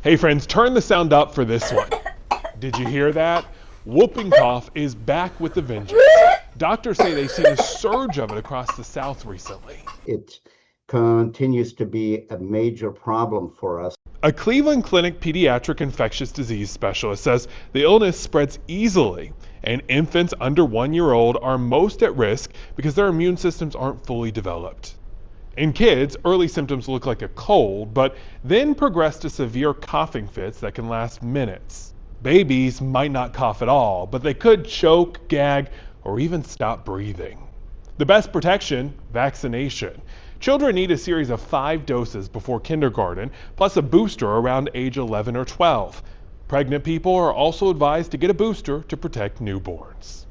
Hey friends, turn the sound up for this one. Did you hear that? Whooping cough is back with a vengeance. Doctors say they've seen a surge of it across the South recently. It continues to be a major problem for us. A Cleveland Clinic pediatric infectious disease specialist says the illness spreads easily, and infants under 1 year old are most at risk because their immune systems aren't fully developed. In kids, early symptoms look like a cold, but then progress to severe coughing fits that can last minutes. Babies might not cough at all, but they could choke, gag, or even stop breathing. The best protection? Vaccination. Children need a series of 5 doses before kindergarten, plus a booster around age 11 or 12. Pregnant people are also advised to get a booster to protect newborns.